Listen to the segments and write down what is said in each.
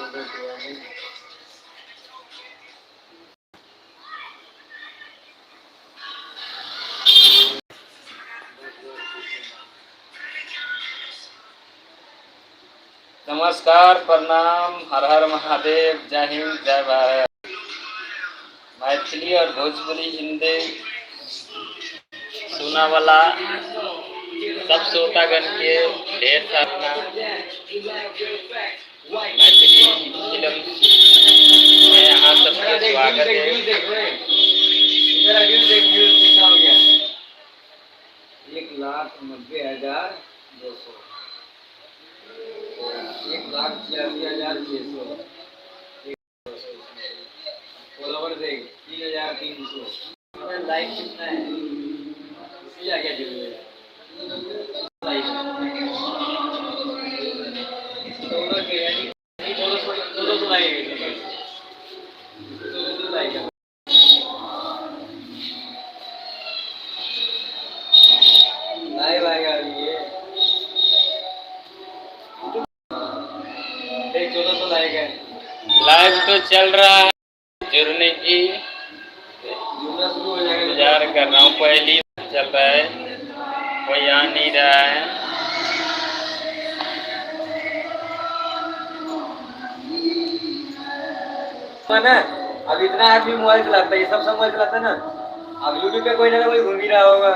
नमस्कार, प्रणाम, हर हर महादेव, जय हिंद, जय भारत। मैथिली और भोजपुरी हिंदी सुना वाला सब श्रोतागण के ढेर सारा मैथिली फिल्म में यहाँ सबके स्वागत है। 1,90,200 1,86,600 फॉलोवर देख 3,300 लाइक कितना है इसी आगे जरूर लाइक 16 के यानी 16 लाइक लाइव आएगा ये 1400 लाइक है। लाइव तो चल रहा है, जुड़ने की इंतजार कर रहा हूँ। पहली चल रहा है, कोई आ नहीं रहा है। ना अब इतना आदमी मोबाइल चलाता है, ये सब मोबाइल चलाता है ना। अब यूट्यूब पे कोई ना कोई घूम ही रहा होगा,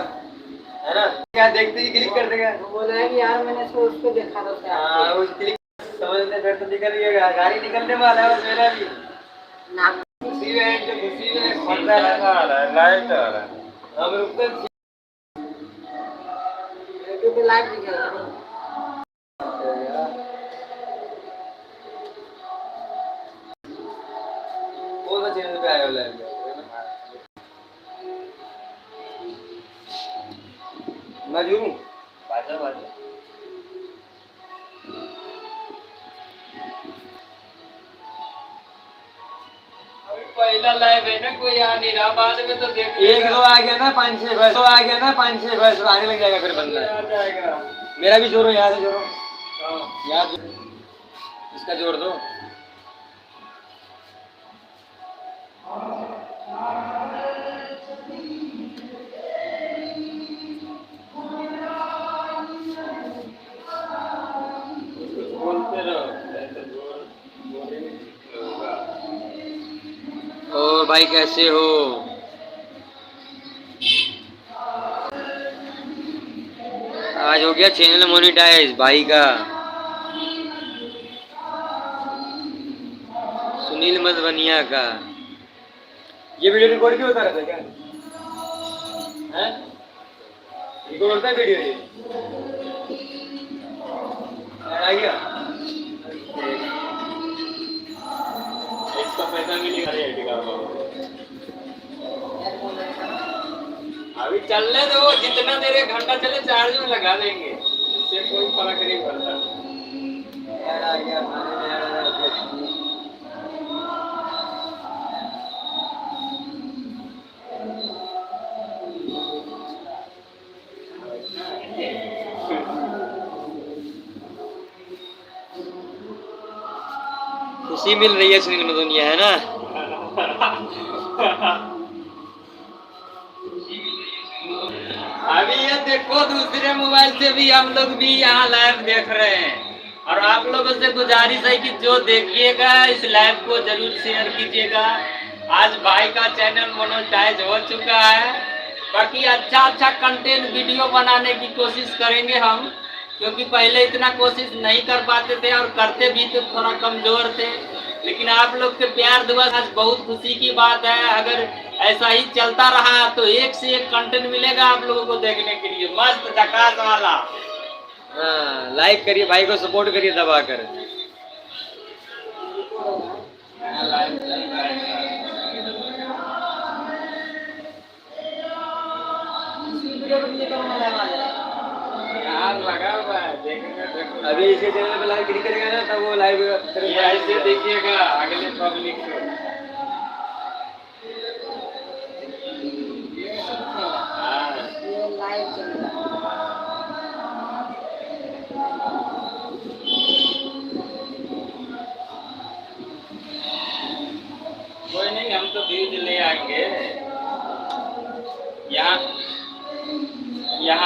है ना। क्या देखते ही क्लिक कर देगा। बोला है कि यार मैंने उसको देखा था। हाँ, उस क्लिक समझते फिर तो निकल गया, गाड़ी निकलने वाला है मेरा भी। खुशी में जो खुशी में फंसा है लाइट आ रहा है। हम रुकते पे लाइट निकल रहा है। कौन सा चैनल पे आया लाइव? मैं जुड़ूं? बाजा बाजा पहला लाइव है ना, कोई आ नहीं रहा। बाद में तो देख एक दो आ गया ना, 5-6 बस आ गया ना, 5-6 बस आने लग जाएगा, फिर बंदा आ जाएगा। मेरा भी जोड़ो, यहाँ से जोड़ो। यहाँ इसका जोड़ दो। बोलते रहो। और भाई कैसे हो? आज हो गया चैनल मोनेटाइज भाई का। सुनील मधवनिया का। ये वीडियो रिकॉर्ड भी होता रहता है क्या? हैं? रिकॉर्ड होता है वीडियो ये? आ गया? इसका पैसा मिलेगा अभी चलने दो, जितना देर एक घंटा चले चार्ज में लगा देंगे, इससे कोई फर्क नहीं पड़ता। आ गया खुशी मिल रही है सुनील मधवनिया, है ना। अभी ये देखो, दूसरे मोबाइल से भी हम लोग भी यहाँ लाइव देख रहे हैं, और आप लोगों से गुजारिश है कि जो देखिएगा इस लाइव को जरूर शेयर कीजिएगा। आज भाई का चैनल मोनेटाइज हो चुका है। बाकी अच्छा कंटेंट वीडियो बनाने की कोशिश करेंगे हम, क्योंकि पहले इतना कोशिश नहीं कर पाते थे, और करते भी तो थोड़ा कमजोर थे। लेकिन आप लोग के प्यार दुआ आज बहुत खुशी की बात है। अगर ऐसा ही चलता रहा तो एक से एक कंटेंट मिलेगा आप लोगों को देखने के लिए, मस्त झकास वाला। हाँ, लाइक करिए, भाई को सपोर्ट करिए दबाकर। लगा हुआ है, अभी इसी चैनल पे लाइव क्लिक करेगा ना, तब वो लाइव ऐसे देखिएगा अगले पब्लिक को।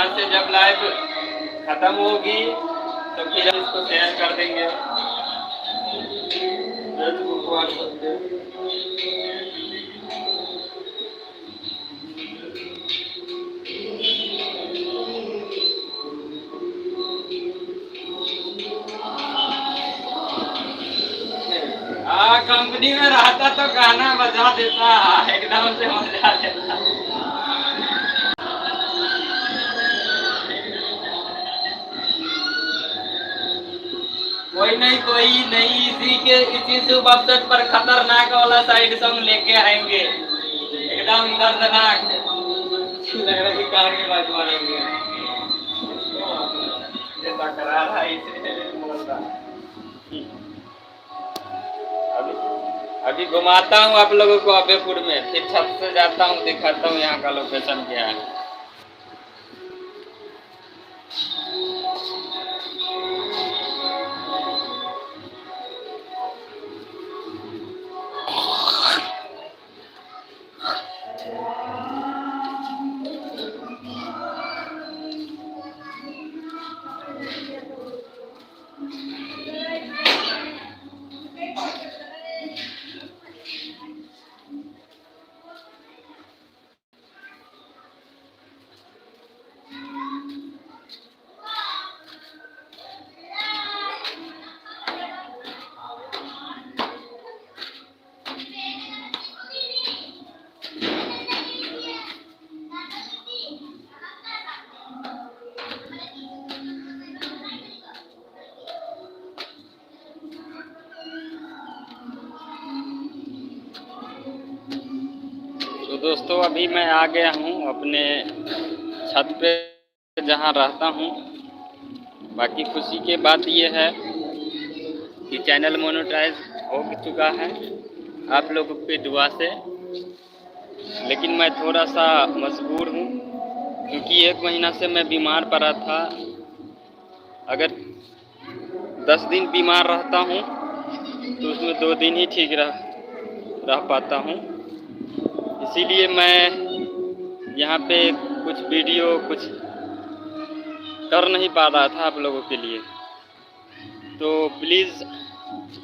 यहाँ से जब लाइव खत्म होगी तो फिर हम इसको शेयर कर देंगे फेसबुक व्हाट्सएप पे। कंपनी में रहता तो गाना बजा देता, एकदम से मजा देता। कोई नहीं इसी शुभ अवसर पर खतरनाक वाला साइड सॉन्ग लेके आएंगे, एकदम दर्दनाक। लग रहा है कि कहानी बजवाएंगे। अभी घुमाता हूँ आप लोगों को अभयपुर में, फिर छत से जाता हूँ, दिखाता हूँ यहाँ का लोकेशन क्या है। तो दोस्तों अभी मैं आ गया हूँ अपने छत पे जहाँ रहता हूँ। बाकी खुशी की बात ये है कि चैनल मोनेटाइज हो चुका है आप लोगों की दुआ से, लेकिन मैं थोड़ा सा मजबूर हूँ क्योंकि 1 महीना से मैं बीमार पड़ा था। अगर 10 दिन बीमार रहता हूँ तो उसमें 2 दिन ही ठीक रह पाता हूँ। इसीलिए मैं यहाँ पे कुछ वीडियो कुछ कर नहीं पा रहा था आप लोगों के लिए, तो प्लीज़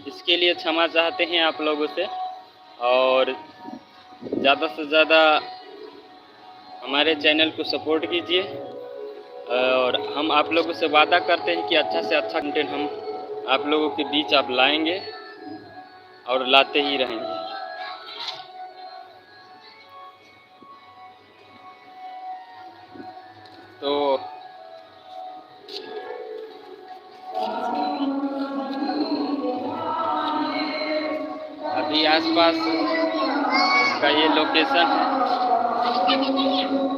इसके लिए क्षमा चाहते हैं आप लोगों से। और ज़्यादा से ज़्यादा हमारे चैनल को सपोर्ट कीजिए और हम आप लोगों से वादा करते हैं कि अच्छा से अच्छा कंटेंट हम आप लोगों के बीच आप लाएंगे और लाते ही रहेंगे। तो अभी आसपास का ये लोकेशन है।